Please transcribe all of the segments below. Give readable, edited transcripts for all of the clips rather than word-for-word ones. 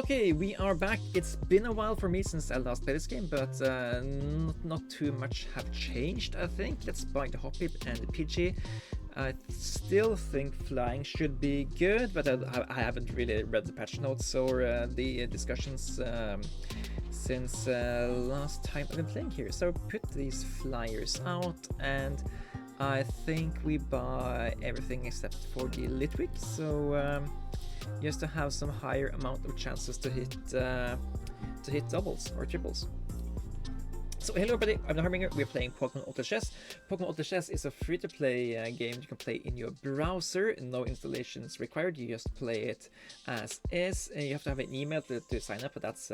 Okay, we are back. It's been a while for me since I last played this game, but not too much have changed, I think. Let's buy the Hoppip and the Pidgey. I still think flying should be good, but I haven't really read the patch notes or the discussions since last time I've been playing here. So put these flyers out, and I think we buy everything except for the Litwick. So just to have some higher amount of chances to hit doubles or triples. So hello everybody, I'm the Harbinger. We're playing Pokemon Ultra Chess. Pokemon Ultra Chess is a free-to-play game you can play in your browser. No installations required, you just play it as is. You have to have an email to sign up, but that's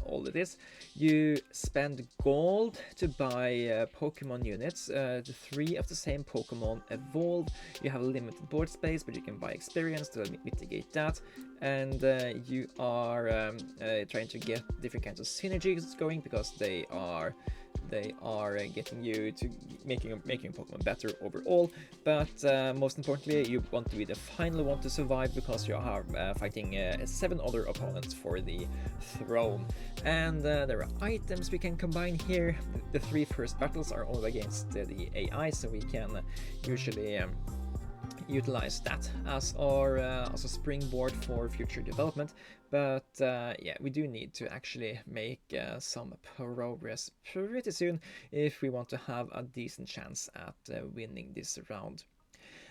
all it is. You spend gold to buy Pokemon units. The 3 of the same Pokemon evolve. You have a limited board space, but you can buy experience to mitigate that. And you are trying to get different kinds of synergies going, because they are getting you to making Pokemon better overall. But most importantly, you want to be the final one to survive, because you are fighting 7 other opponents for the throne. And there are items we can combine here. The 3 first battles are all against the AI, so we can usually utilize that as a springboard for future development. But yeah, we do need to actually make some progress pretty soon if we want to have a decent chance at winning this round.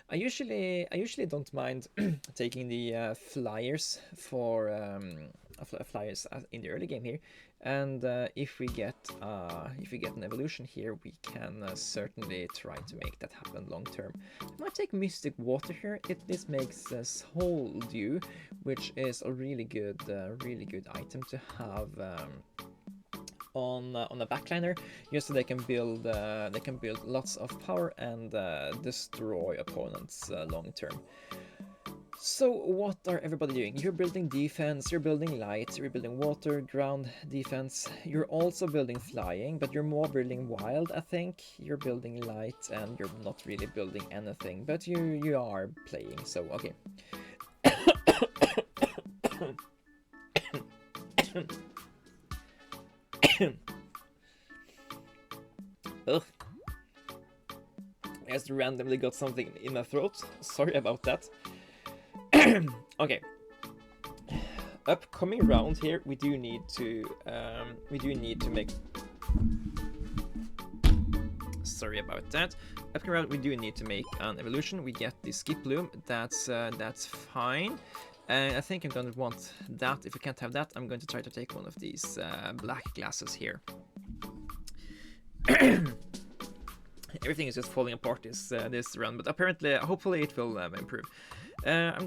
I usually don't mind taking the flyers for flyers in the early game here, and if we get an evolution here, we can certainly try to make that happen long term. I might take Mystic Water here. This makes Soul Dew, which is a really good item to have on a backliner, just so they can build lots of power and destroy opponents long term. So what are everybody doing? You're building defense, you're building light, you're building water, ground defense. You're also building flying, but you're more building wild, I think. You're building light and you're not really building anything, but you are playing, so okay. Ugh. I just randomly got something in my throat. Sorry about that. Okay. Upcoming round here, we do need to make. Sorry about that. Upcoming round, we do need to make an evolution. We get the Skiploom. That's fine. And I think I'm going to want that. If I can't have that, I'm going to try to take one of these black glasses here. Everything is just falling apart this round, but apparently, hopefully, it will improve. I'm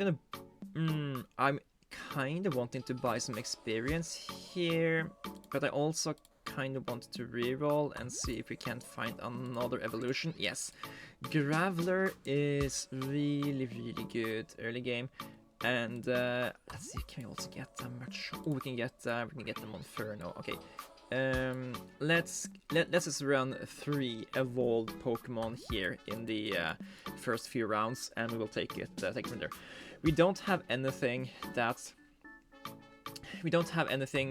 kind of wanting to buy some experience here, but I also kind of want to reroll and see if we can't find another evolution. Yes, Graveler is really good early game. And let's see, can we also get much? Oh, we can get them on Inferno. Okay, let's just run 3 evolved Pokemon here in the first few rounds, and we will take it from there. We don't have anything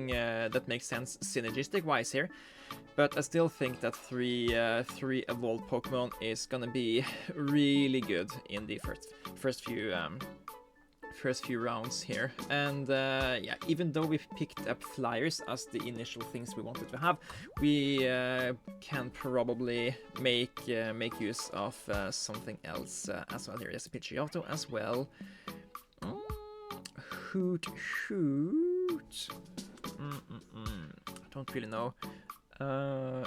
that makes sense synergistic wise here, but I still think that 3 evolved Pokemon is gonna be really good in the first few rounds here. And yeah, even though we've picked up flyers as the initial things we wanted to have, we can probably make use of something else as well here. There's a Pidgeotto as well. Hoot. I don't really know.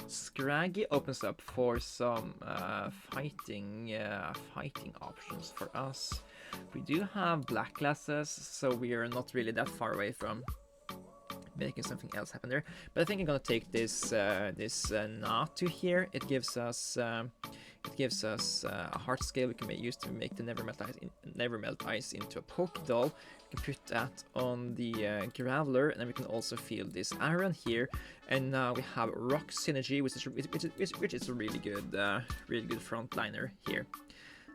Scraggy opens up for some fighting options for us. We do have black glasses, so we are not really that far away from making something else happen there. But I think I'm gonna take this Natu here. It gives us a heart scale we can use to make the Never Melt Ice into a Pokédoll. We can put that on the Graveler, and then we can also feel this Iron here. And now we have Rock Synergy, which is a really good frontliner here.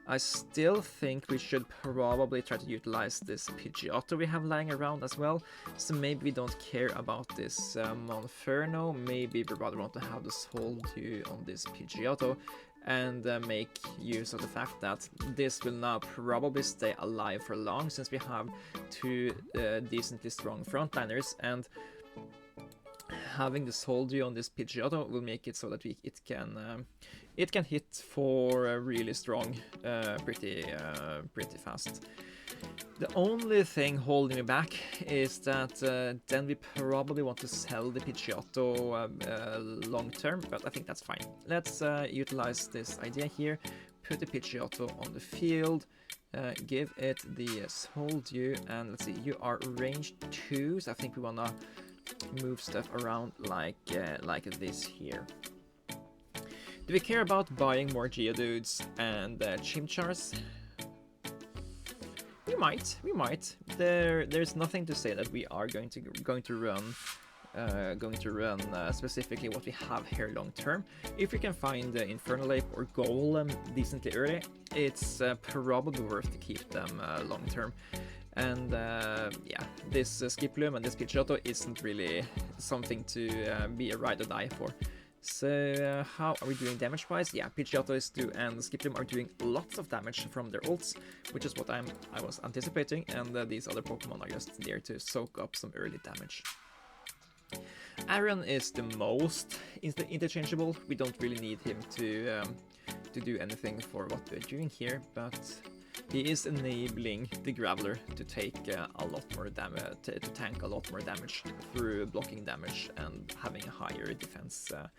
I still think we should probably try to utilize this Pidgeotto we have lying around as well. So maybe we don't care about this Monferno, maybe we rather want to have this Soldew on this Pidgeotto and make use of the fact that this will now probably stay alive for long, since we have two decently strong frontliners, and having the Soldew on this Pidgeotto will make it so that it can hit for really strong, pretty fast. The only thing holding me back is that then we probably want to sell the Pidgeotto long term, but I think that's fine. Let's utilize this idea here, put the Pidgeotto on the field, give it the Soldew, and let's see, you are range 2, so I think we wanna move stuff around like this here. Do we care about buying more Geodudes and Chimchars? We might. There's nothing to say that we are going to run specifically what we have here long term. If we can find Infernal Ape or Golem decently early, it's probably worth to keep them long term. And yeah, this Vileplume and this Pidgeotto isn't really something to be a ride or die for. So how are we doing damage-wise? Yeah, Pidgeotto and Vileplume are doing lots of damage from their ults, which is what I was anticipating, and these other Pokemon are just there to soak up some early damage. Aaron is the most interchangeable. We don't really need him to do anything for what we're doing here, but he is enabling the Graveler to take a lot more damage, to tank a lot more damage through blocking damage and having a higher defense stat.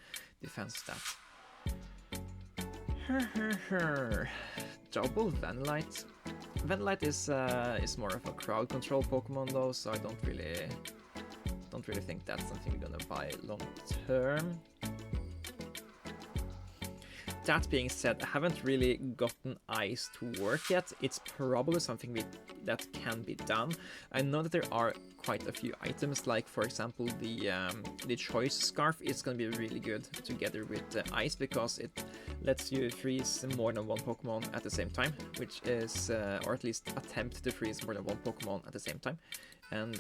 Double Vanillite. Vanillite is more of a crowd control Pokemon though, so I don't really think that's something we're gonna buy long term. That being said, I haven't really gotten Ice to work yet. It's probably something that can be done. I know that there are quite a few items, like for example the Choice Scarf is going to be really good together with Ice, because it lets you freeze more than one Pokemon at the same time, which is, or at least attempt to freeze more than one Pokemon at the same time. And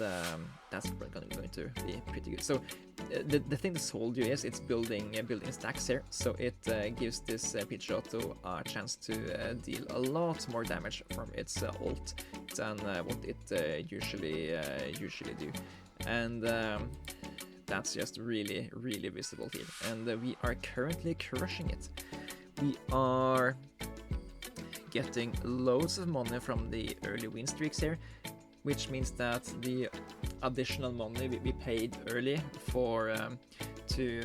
that's going to be pretty good. So the thing the Soldew is, it's building stacks here, so it gives this Pidgeotto a chance to deal a lot more damage from its ult than what it usually do, and that's just really visible here. And we are currently crushing it. We are getting loads of money from the early win streaks here, which means that the additional money we paid early for to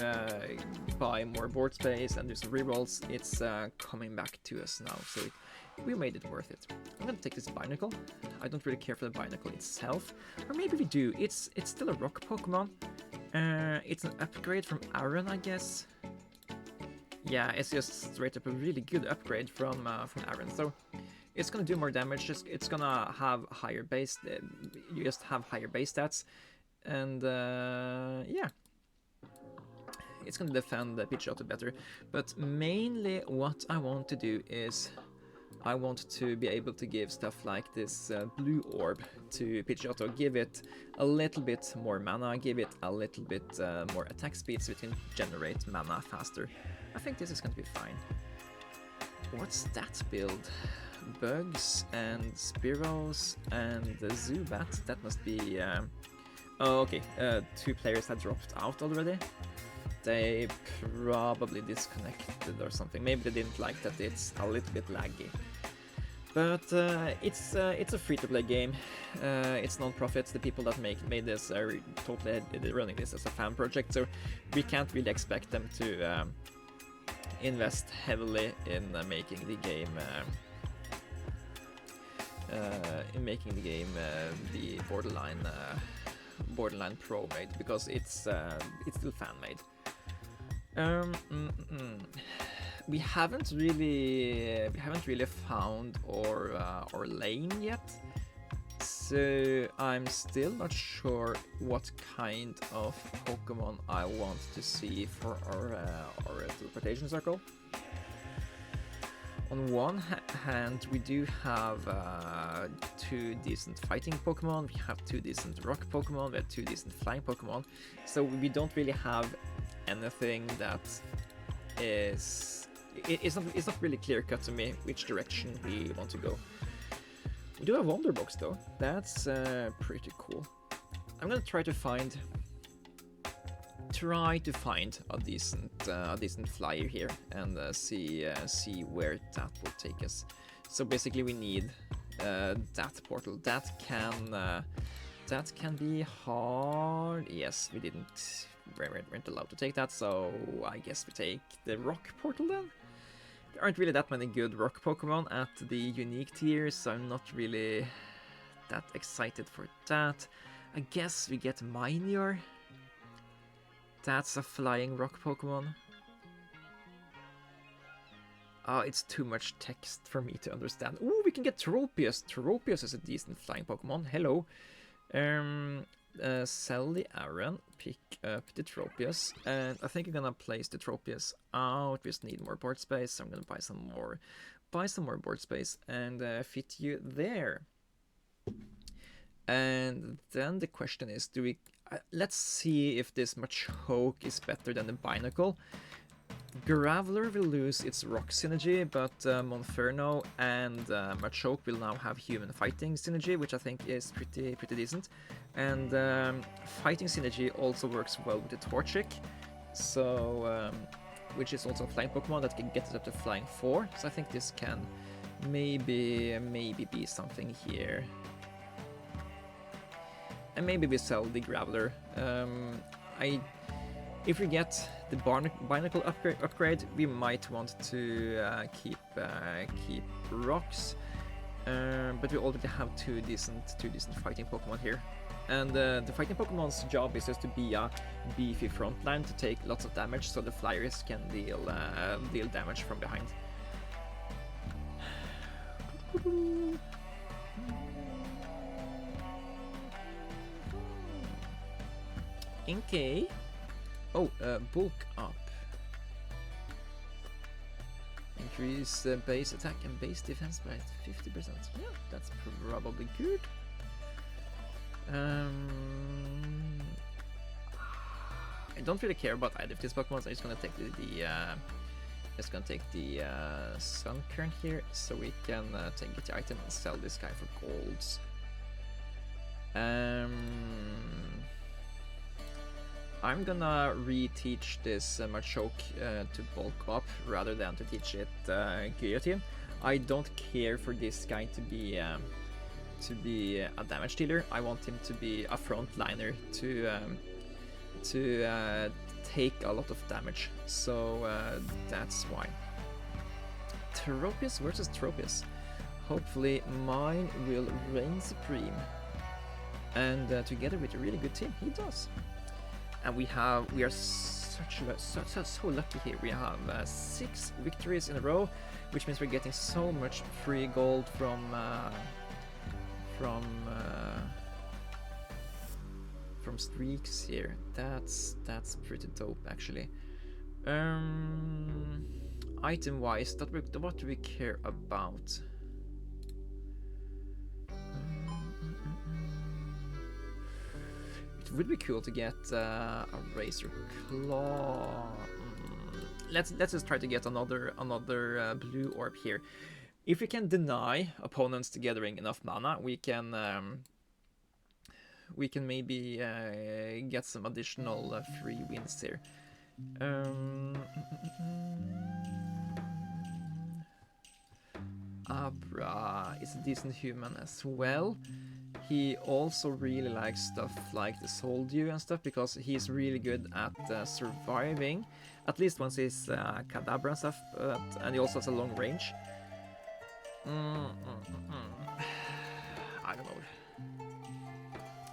buy more board space and do some rerolls, it's coming back to us now, so we made it worth it. I'm gonna take this Binacle. I don't really care for the Binacle itself, or maybe we do. It's still a rock Pokemon. It's an upgrade from Aaron, I guess. Yeah, it's just straight up a really good upgrade from Aaron. So it's gonna do more damage. It's gonna have higher base. You just have higher base stats, and yeah, it's gonna defend the Pidgeotto better. But mainly, what I want to do is I want to be able to give stuff like this blue orb to Pidgeotto. Give it a little bit more mana. Give it a little bit more attack speed, so it can generate mana faster. I think this is going to be fine. What's that build? Bugs and Spearows and Zubat. That must be... oh, okay. 2 players had dropped out already. They probably disconnected or something. Maybe they didn't like that it's a little bit laggy. But it's a free-to-play game. It's non-profit. The people that made this are totally running this as a fan project, so we can't really expect them to invest heavily in making the game the borderline pro made, because it's still fan made. We haven't really found our lane yet, so I'm still not sure what kind of Pokemon I want to see for our teleportation circle. On one hand, we do have 2 decent fighting Pokemon, we have 2 decent rock Pokemon, we have 2 decent flying Pokemon, so we don't really have anything that is... It's not really clear-cut to me which direction we want to go. We do have Wonderbox though, that's pretty cool. I'm gonna try to find a decent flyer here and see where that will take us. So basically, we need that portal. That can be hard. Yes, we weren't allowed to take that, so I guess we take the rock portal then. There aren't really that many good rock Pokemon at the unique tier, so I'm not really that excited for that. I guess we get Minior. That's a flying rock Pokemon. Oh, it's too much text for me to understand. Ooh, we can get Tropius. Tropius is a decent flying Pokemon. Hello. Sell the Aran, pick up the Tropius, and I think I'm gonna place the Tropius out. We just need more board space, so I'm gonna buy some more board space and fit you there. And then the question is, do we... let's see if this Machoke is better than the Binacle. Graveler will lose its rock synergy, but Monferno and Machoke will now have human fighting synergy, which I think is pretty decent. And fighting synergy also works well with the Torchic, so which is also a flying Pokemon that can get it up to flying 4. So I think this can maybe be something here. And maybe we sell the Graveler. If we get the Binacle upgrade, we might want to keep rocks. But we already have two decent fighting Pokemon here. And the fighting Pokemon's job is just to be a beefy frontline to take lots of damage, so the flyers can deal damage from behind. Okay. Oh, bulk up. Increase base attack and base defense by 50%. Yeah, that's probably good. I don't really care about either of these Pokemon. I'm just gonna take the Sun Current here, so we can take the item and sell this guy for golds. I'm gonna reteach this Machoke to bulk up rather than to teach it Guillotine. I don't care for this guy to be a damage dealer. I want him to be a frontliner to take a lot of damage. So that's why. Tropius versus Tropius. Hopefully mine will reign supreme. And together with a really good team, he does. And we are so lucky here. We have 6 victories in a row, which means we're getting so much free gold from streaks here. That's pretty dope, actually. Item wise, what do we care about? It would be cool to get a Razor Claw. Let's just try to get another blue orb here. If we can deny opponents to gathering enough mana, we can maybe get some additional free wins here. Abra is a decent human as well. He also really likes stuff like the Soul Dew and stuff, because he's really good at surviving, at least once he's Kadabra and stuff, and he also has a long range. I don't know.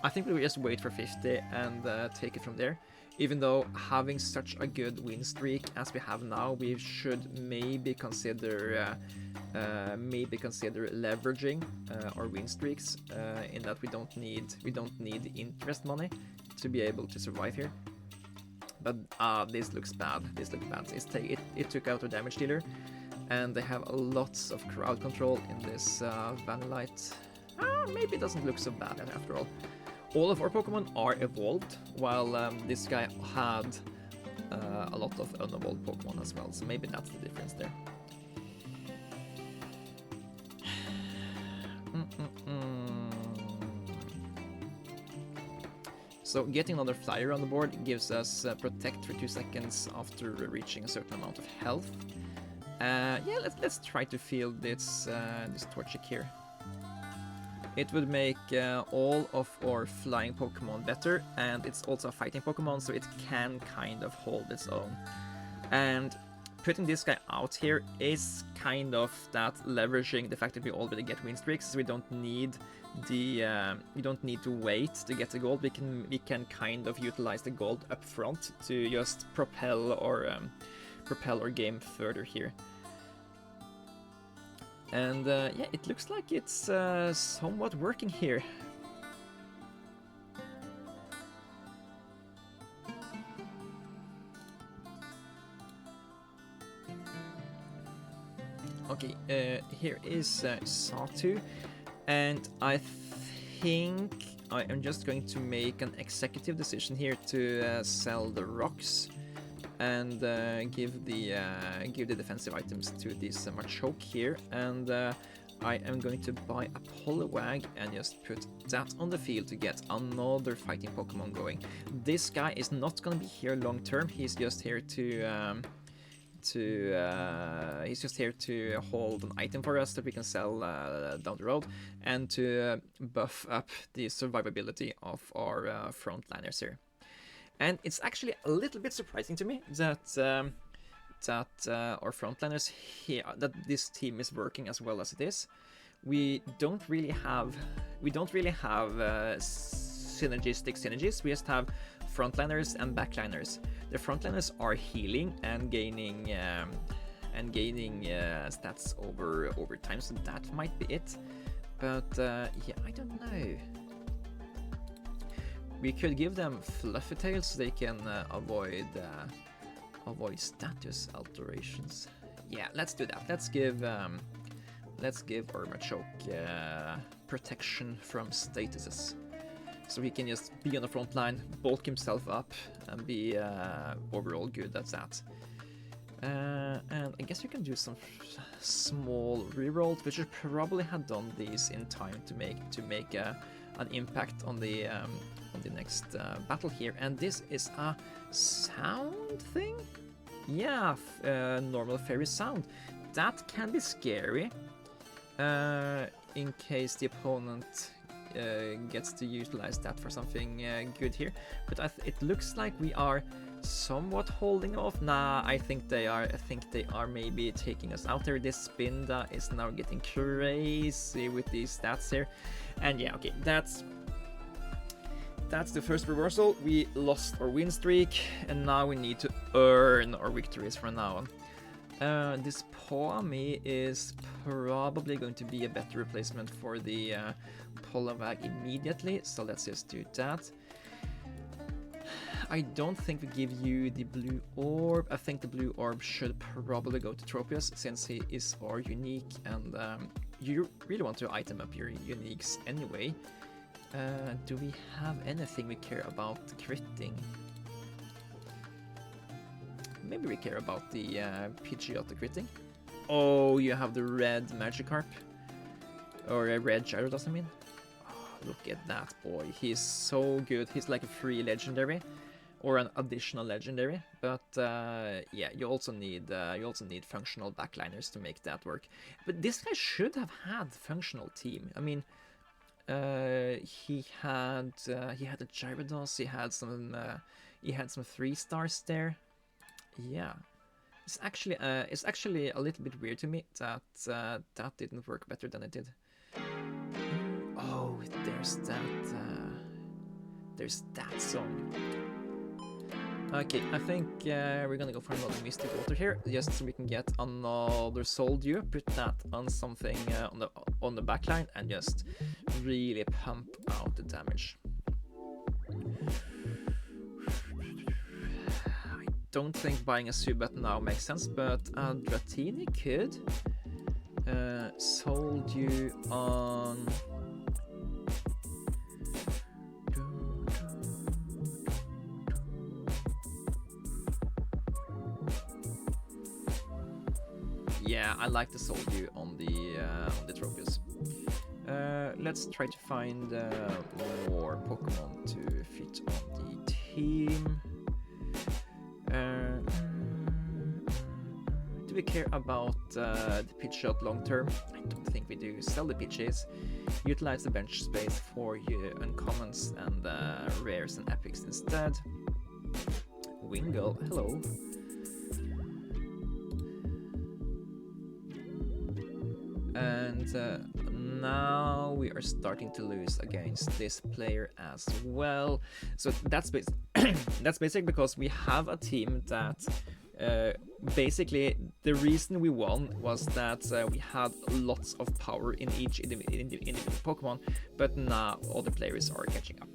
I think we'll just wait for 50 and take it from there. Even though having such a good win streak as we have now, we should maybe consider leveraging our win streaks in that we don't need interest money to be able to survive here. But this looks bad. It took out our damage dealer, and they have lots of crowd control in this Vanillite. Maybe it doesn't look so bad after all. All of our Pokemon are evolved, while this guy had a lot of unevolved Pokemon as well, so maybe that's the difference there. So getting another flyer on the board gives us protect for 2 seconds after reaching a certain amount of health. Yeah, let's try to field this Torchic here. It would make all of our flying Pokemon better, and it's also a fighting Pokemon, so it can kind of hold its own. And putting this guy out here is kind of that leveraging the fact that we already get win streaks, so we don't need to wait to get the gold. We can kind of utilize the gold up front to just propel our game further here. And yeah, it looks like it's somewhat working here. Okay, here is Satu, and I think I am just going to make an executive decision here to sell the rocks and give the defensive items to this Machoke here, and I am going to buy a Poliwag and just put that on the field to get another fighting Pokemon going. This guy is not going to be here long term. He's just here to hold an item for us that we can sell down the road, and to buff up the survivability of our frontliners here. And it's actually a little bit surprising to me that our frontliners here, that this team is working as well as it is. We don't really have synergies. We just have frontliners and backliners. The frontliners are healing and gaining stats over time, so that might be it. But yeah, I don't know. We could give them Fluffy Tails so they can avoid status alterations. Yeah, let's do that. Let's give our Machoke protection from statuses, so he can just be on the front line, bulk himself up, and be overall good at that. And I guess we can do some small rerolls. We should probably have done these in time to make an impact on the next battle here. And this is a sound thing? Yeah, normal fairy sound. That can be scary in case the opponent gets to utilize that for something good here. But it looks like we are somewhat holding off. Nah, I think they are maybe taking us out there. This Spinda is now getting crazy with these stats here. And yeah, okay, that's the first reversal. We lost our win streak, and now we need to earn our victories from now on. This Pawmi is probably going to be a better replacement for the Poliwag immediately, so let's just do that. I don't think we give you the blue orb. I think the blue orb should probably go to Tropius, since he is our unique, and you really want to item up your uniques anyway. Do we have anything we care about critting? Maybe we care about the Pidgeotto critting. Oh, you have the red Magikarp. Or a red Gyarados, I mean. Oh, look at that boy. He's so good. He's like a free legendary. Or an additional legendary. But yeah, you also need functional backliners to make that work. But this guy should have had functional team. I mean, he had a Gyarados, he had some 3-stars there. Yeah, it's actually a little bit weird to me that that didn't work better than it did. Oh, there's that song. Okay, I think we're gonna go for another Mystic Water here, just so we can get another Soul Dew, put that on something on the backline, and just really pump out the damage. I don't think buying a Zubat now makes sense, but Dratini could. Sold you on... Yeah, I like to sold you on the trophies. Let's try to find more Pokemon to fit on the team. Do we care about the pitch shot long term? I don't think we do. Sell the pitches. Utilize the bench space for uncommons and rares and epics instead. Wingull, hello. And now we are starting to lose against this player as well. So that's that's basically because we have a team that basically the reason we won was that we had lots of power in each individual Pokemon, but now all the players are catching up.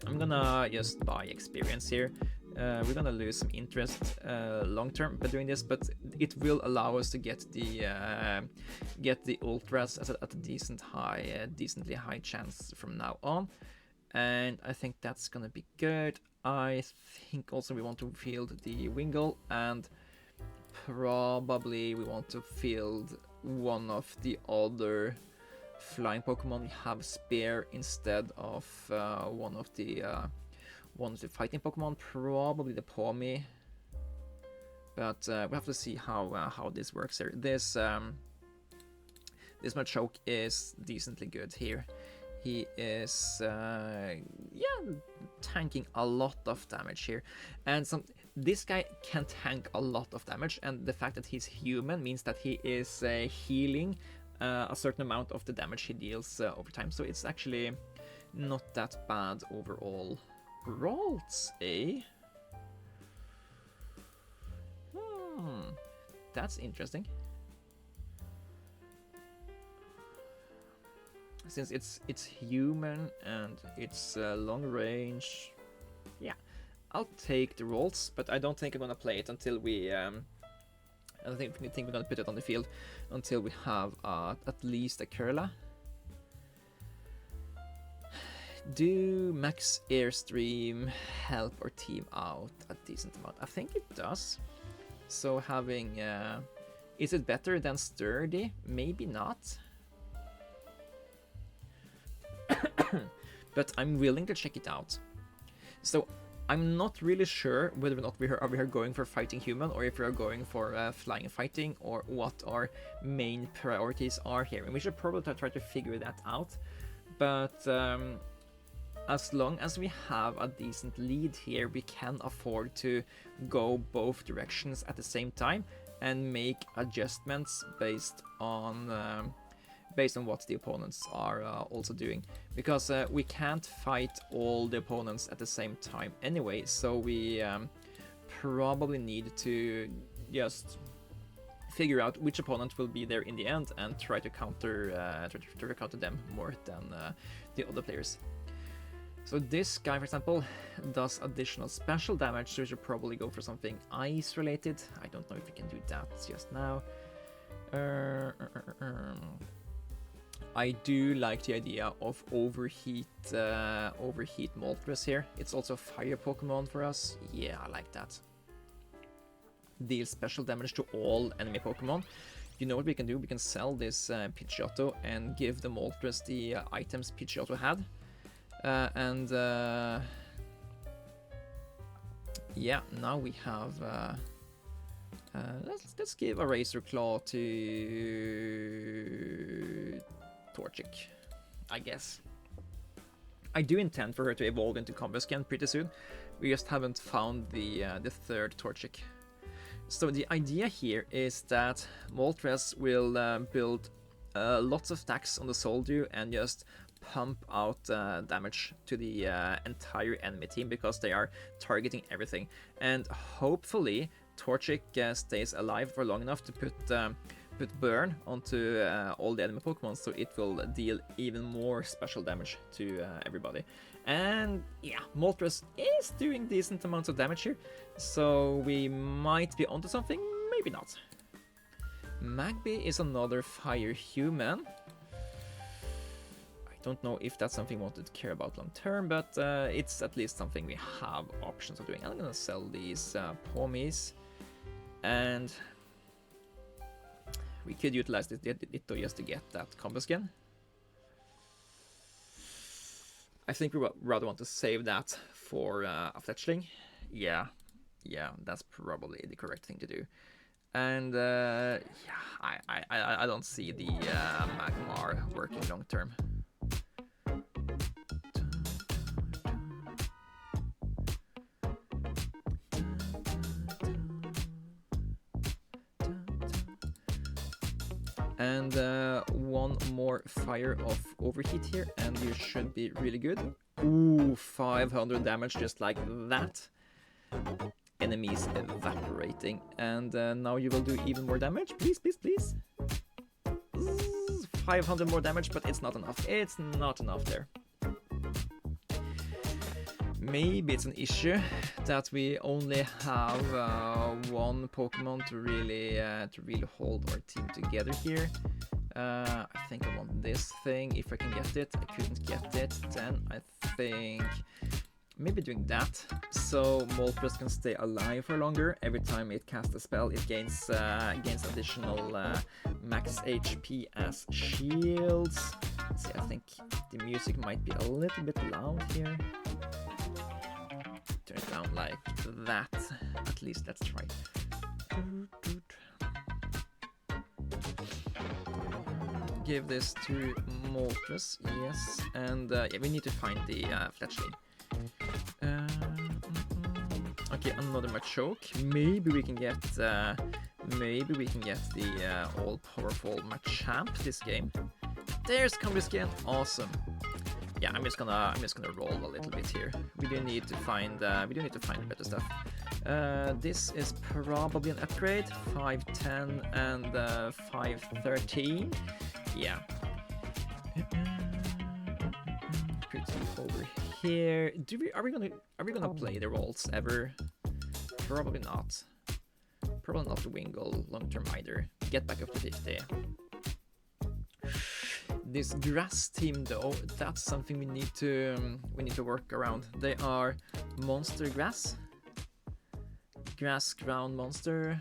I'm gonna just buy experience here. We're gonna lose some interest long term by doing this, but it will allow us to get the ultras at a decently high chance from now on, and I think that's gonna be good. I think also we want to field the Wingull, and probably we want to field one of the other flying Pokemon we have spare instead of one of the fighting Pokemon, probably the Pawmi. But we have to see how this works here. This Machoke is decently good here. He is tanking a lot of damage here, and this guy can tank a lot of damage, and the fact that he's human means that he is healing a certain amount of the damage he deals over time. So it's actually not that bad overall. Rolls, eh? That's interesting. Since it's human and it's long range, yeah, I'll take the rolls, but I don't think I'm gonna play it until we. I don't think we're gonna put it on the field until we have at least a Curla. Do Max Airstream help our team out a decent amount? I think it does. So having... is it better than Sturdy? Maybe not. But I'm willing to check it out. So I'm not really sure whether or not we are going for fighting human, or if we are going for flying and fighting, or what our main priorities are here. And we should probably try to figure that out. But... as long as we have a decent lead here, we can afford to go both directions at the same time and make adjustments based on what the opponents are also doing. Because we can't fight all the opponents at the same time anyway, so we probably need to just figure out which opponent will be there in the end and try to counter them more than the other players. So this guy, for example, does additional special damage, so we should probably go for something ice related. I don't know if we can do that just now. I do like the idea of overheat Moltres here. It's also a fire Pokemon for us. Yeah, I like that. Deal special damage to all enemy Pokemon. You know what we can do? We can sell this Pidgeotto and give the Moltres the items Pidgeotto had. Yeah, now we have let's give a Razor Claw to Torchic, I guess. I do intend for her to evolve into Combusken pretty soon. We just haven't found the third Torchic. So the idea here is that Moltres will build lots of stacks on the Soldew and just pump out damage to the entire enemy team, because they are targeting everything. And hopefully Torchic stays alive for long enough to put burn onto all the enemy Pokemon, so it will deal even more special damage to everybody. And yeah, Moltres is doing decent amounts of damage here, so we might be onto something, maybe not. Magby is another fire human. I don't know if that's something we want to care about long term, but it's at least something we have options of doing. I'm gonna sell these pommies, and we could utilize this Ditto just to get that combo skin. I think we rather want to save that for a fletchling. Yeah, that's probably the correct thing to do. And yeah, I don't see the Magmar working long term. And one more fire of overheat here, and you should be really good. Ooh, 500 damage just like that. Enemies evaporating, and now you will do even more damage. Please, please, please. 500 more damage, but it's not enough. It's not enough there. Maybe it's an issue that we only have one Pokemon to really hold our team together here. I think I want this thing if I can get it. I couldn't get it. Then I think maybe doing that, so Moltres can stay alive for longer. Every time it casts a spell, it gains additional max HP as shields. Let's see, I think the music might be a little bit loud here. Turn it down like that. At least let's try. Give this to Moltres, yes, and yeah, we need to find the fletchling. Okay, another Machoke. Maybe we can get the all-powerful Machamp this game. There's combo skin, awesome. Yeah, I'm just gonna roll a little bit here. We do need to find better stuff. This is probably an upgrade, 510 and 513. Yeah. Put you over here. Are we gonna play the roles ever? Probably not. Probably not the Wingull long term either. Get back up to 50. This grass team though, that's something we need to work around. They are monster grass, ground monster,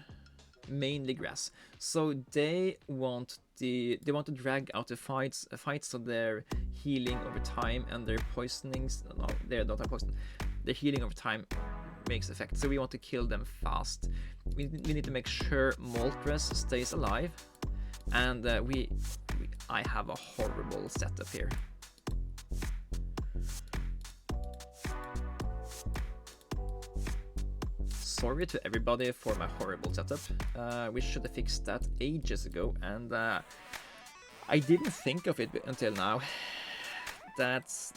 mainly grass. So they want to drag out the fights so their healing over time and their poisonings. No, they don't have poison. Their healing over time makes effect. So we want to kill them fast. We need to make sure Moltres stays alive, and I have a horrible setup here. Sorry to everybody for my horrible setup. We should have fixed that ages ago, and I didn't think of it until now. That's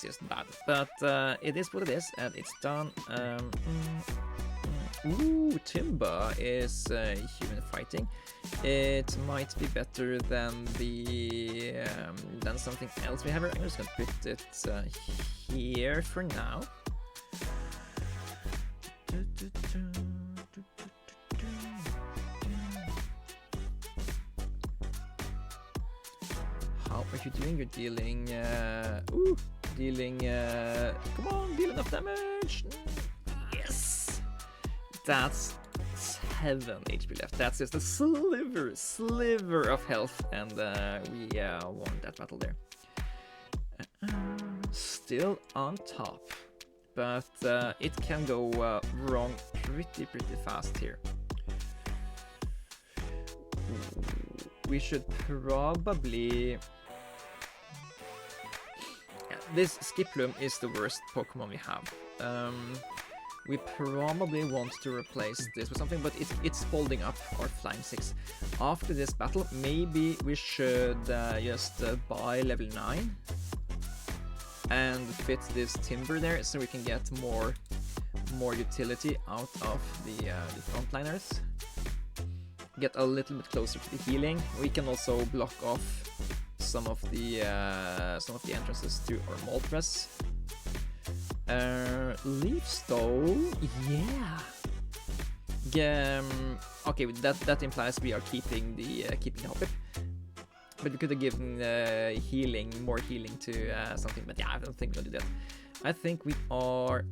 just bad. But it is what it is, and it's done. Ooh, Timba is human fighting. It might be better than than something else we have. I'm just gonna put it here for now. How are you doing? You're dealing. Come on, deal enough damage. Yes, that's 7 HP left. That's just a sliver of health, and we won that battle there. Still on top, but it can go wrong pretty fast here. We should probably... This Vileplume is the worst Pokemon we have. We probably want to replace this with something, but it's holding up our Flying 6. After this battle, maybe we should just buy level 9 and fit this Timber there, so we can get more utility out of the frontliners. Get a little bit closer to the healing. We can also block off some of the entrances to our Moltres. Leaf Stone, yeah. Okay, that implies we are keeping the Hoppip. But we could have given healing, more healing to something. But yeah, I don't think we'll do that. I think we are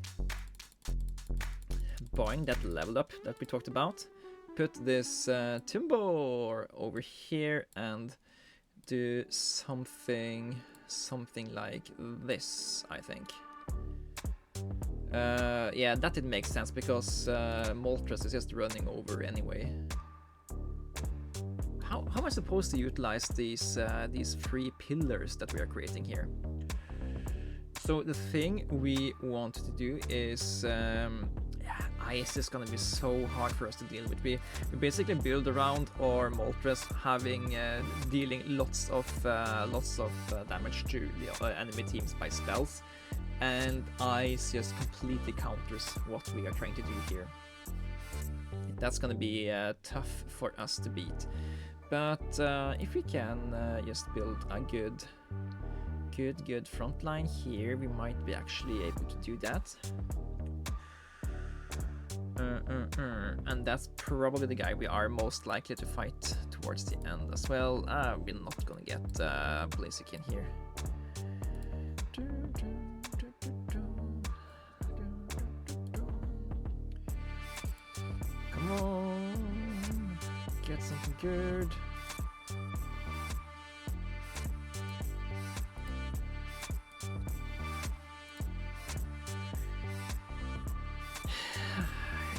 buying that level up that we talked about. Put this timber over here and do something like this, I think. Yeah, that did make sense because Moltres is just running over anyway. How am I supposed to utilize these 3 pillars that we are creating here? So the thing we want to do is, ice is gonna be so hard for us to deal with. We basically build around our Moltres having dealing lots of damage to the enemy teams by spells, and ice just completely counters what we are trying to do here. That's gonna be tough for us to beat. But if we can just build a good front line here, we might be actually able to do that. And that's probably the guy we are most likely to fight towards the end as well. We're not gonna get Blaziken here. Come on, get something good.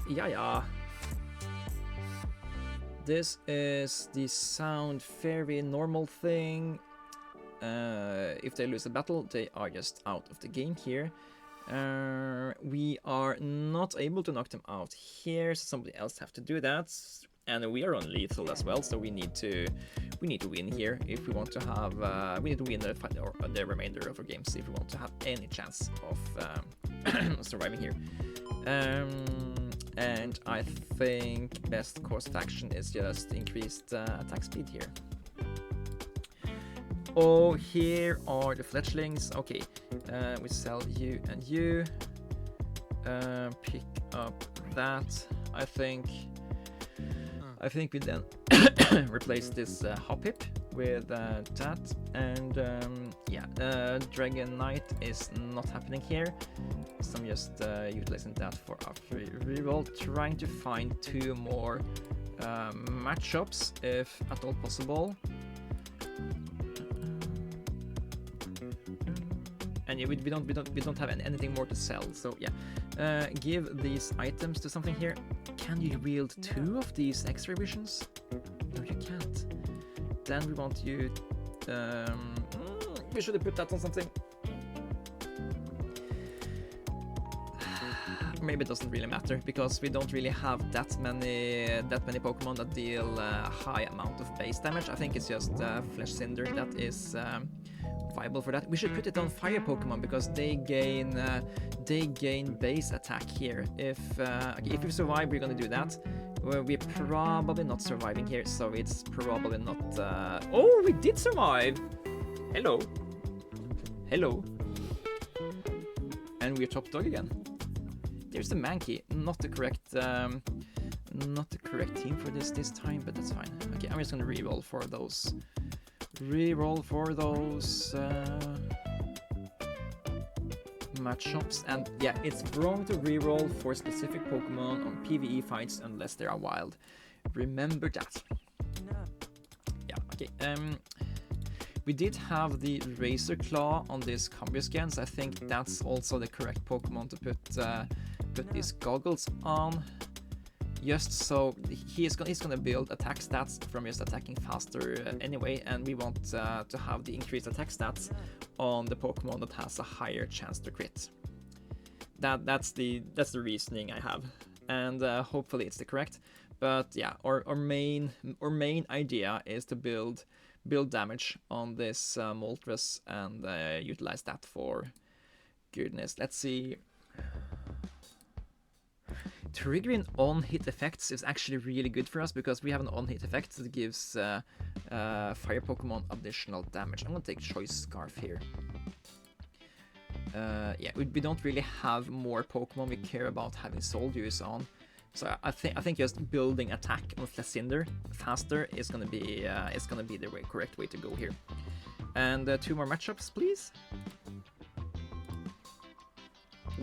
Yeah. This is the sound fairy normal thing. If they lose a battle, they are just out of the game here. We are not able to knock them out here, so somebody else have to do that. And we are on lethal as well, so we need to win here if we want to have. We need to win the remainder of our games if we want to have any chance of surviving here. And I think best course of action is just increased attack speed here. Oh, here are the fletchlings. Okay, we sell you and you. Pick up that. I think we then replace this Hoppip with that, and Dragon Knight is not happening here, so I'm just utilizing that for a free reroll, trying to find 2 more matchups if at all possible. And yeah, we don't have anything more to sell, so yeah. Give these items to something here. Can you wield 2 of these X-ray visions? No, you can't. Then we want you. We should have put that on something. Maybe it doesn't really matter because we don't really have that many Pokemon that deal a high amount of base damage. I think it's just Flesh Cinder that is viable for that. We should put it on fire Pokemon because they gain base attack here. If we survive, we're gonna do that. We're probably not surviving here, so it's probably not. Oh, we did survive. Hello. And we're top dog again. There's the Mankey, not the correct team for this time, but that's fine. Okay, I'm just gonna reroll for those. Matchups, and yeah, it's wrong to reroll for specific Pokemon on PvE fights unless they are wild. Remember that. Yeah, okay. We did have the Razor Claw on this Combuscan, so I think that's also the correct Pokemon to put these goggles on. Just so he's gonna build attack stats from just attacking faster anyway, and we want to have the increased attack stats on the Pokemon that has a higher chance to crit. That's the reasoning I have, and hopefully it's the correct. But yeah, our main idea is to build damage on this Moltres and utilize that for goodness. Let's see. Triggering on-hit effects is actually really good for us because we have an on-hit effect that gives fire Pokemon additional damage. I'm gonna take Choice Scarf here. Yeah, we don't really have more Pokemon we care about having Soul Use on. So I think just building attack on Flessinder faster is gonna be the correct way to go here. And 2 more matchups, please.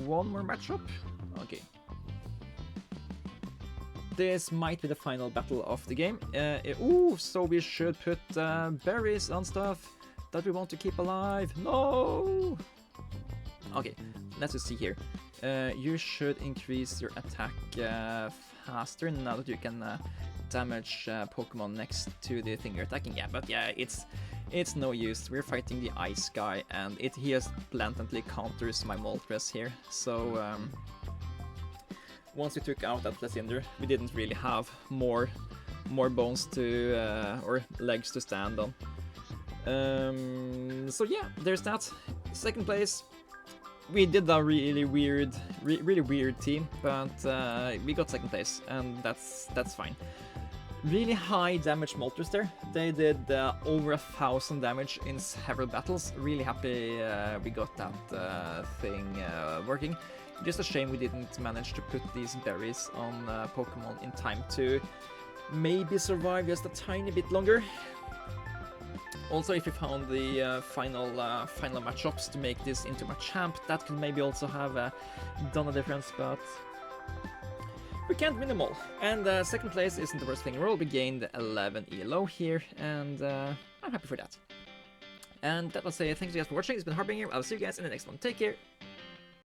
1 more matchup. Okay. This might be the final battle of the game. Ooh, so we should put berries on stuff that we want to keep alive. No. Okay, let's just see here. You should increase your attack faster now that you can damage Pokemon next to the thing you're attacking. Yeah, but yeah, it's no use. We're fighting the ice guy, and he just blatantly counters my Moltres here. So once we took out that Flessinder, we didn't really have more bones to or legs to stand on. So yeah, there's that. Second place. We did a really weird team, but we got second place, and that's fine. Really high damage Moltres there. They did over 1,000 damage in several battles. Really happy we got that thing working. Just a shame we didn't manage to put these berries on Pokemon in time to maybe survive just a tiny bit longer. Also, if we found the final matchups to make this into my champ, that could maybe also have done a difference, but we can't win them all. And second place isn't the worst thing in the world. We gained 11 ELO here, and I'm happy for that. And that will say thanks you guys for watching. It's been Harbinger. I'll see you guys in the next one. Take care.